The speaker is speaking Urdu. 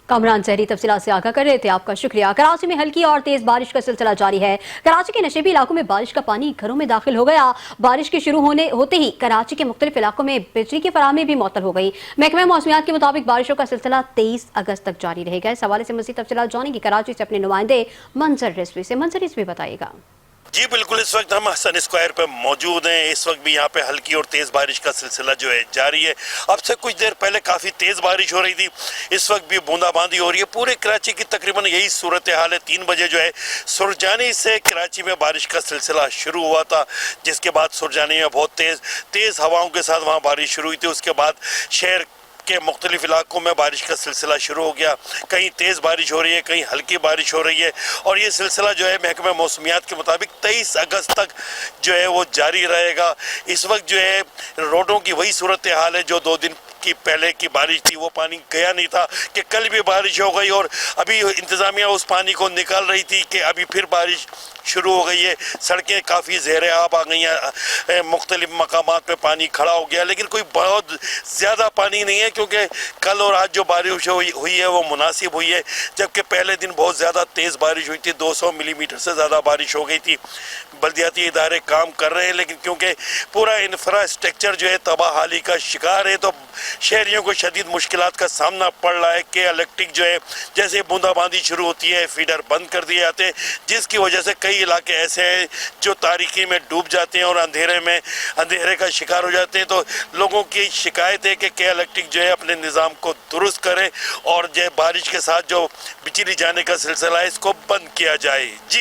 کامران زہری تفصیلات سے آگاہ کر رہے تھے، آپ کا شکریہ۔ کراچی میں ہلکی اور تیز بارش کا سلسلہ جاری ہے۔ کراچی کے نشیبی علاقوں میں بارش کا پانی گھروں میں داخل ہو گیا۔ بارش کے شروع ہوتے ہی کراچی کے مختلف علاقوں میں بجلی کی فراہمی بھی معطل ہو گئی۔ محکمہ موسمیات کے مطابق بارشوں کا سلسلہ 23 اگست تک جاری رہے گا۔ اس حوالے سے مزید تفصیلات جانیں گے کراچی سے اپنے نمائندے منظر رضوی سے۔ منظر رضوی بتائیے گا۔ جی بالکل، اس وقت ہم حسن اسکوائر پہ موجود ہیں۔ اس وقت بھی یہاں پہ ہلکی اور تیز بارش کا سلسلہ جو ہے جاری ہے۔ اب سے کچھ دیر پہلے کافی تیز بارش ہو رہی تھی، اس وقت بھی بوندا باندی ہو رہی ہے۔ پورے کراچی کی تقریباً یہی صورتحال ہے۔ 3 بجے جو ہے سرجانی سے کراچی میں بارش کا سلسلہ شروع ہوا تھا، جس کے بعد سرجانی میں بہت تیز ہواؤں کے ساتھ وہاں بارش شروع ہوئی تھی۔ اس کے بعد شہر کے مختلف علاقوں میں بارش کا سلسلہ شروع ہو گیا۔ کہیں تیز بارش ہو رہی ہے، کہیں ہلکی بارش ہو رہی ہے، اور یہ سلسلہ جو ہے محکمہ موسمیات کے مطابق 23 اگست تک جو ہے وہ جاری رہے گا۔ اس وقت جو ہے روڈوں کی وہی صورتحال ہے جو 2 دن کی پہلے کی بارش تھی، وہ پانی گیا نہیں تھا کہ کل بھی بارش ہو گئی، اور ابھی انتظامیہ اس پانی کو نکال رہی تھی کہ ابھی پھر بارش شروع ہو گئی ہے۔ سڑکیں کافی زیر آب آ گئی ہیں، مختلف مقامات پہ پانی کھڑا ہو گیا، لیکن کوئی بہت زیادہ پانی نہیں ہے کیونکہ کل اور آج جو بارش ہوئی ہے وہ مناسب ہوئی ہے، جبکہ پہلے دن بہت زیادہ تیز بارش ہوئی تھی، 200 ملی میٹر سے زیادہ بارش ہو گئی تھی۔ بلدیاتی ادارے کام کر رہے ہیں، لیکن کیونکہ پورا انفراسٹرکچر جو ہے تباہ حالی کا شکار ہے، تو شہریوں کو شدید مشکلات کا سامنا پڑ رہا ہے کہ الیکٹرک جو ہے جیسے بوندا باندی شروع ہوتی ہے فیڈر بند کر دیے جاتے ہیں، جس کی وجہ سے کئی علاقے ایسے ہیں جو تاریکی میں ڈوب جاتے ہیں اور اندھیرے کا شکار ہو جاتے ہیں۔ تو لوگوں کی شکایت ہے کہ الیکٹرک جو ہے اپنے نظام کو درست کرے اور جو بارش کے ساتھ جو بجلی جانے کا سلسلہ ہے اس کو بند کیا جائے۔ جی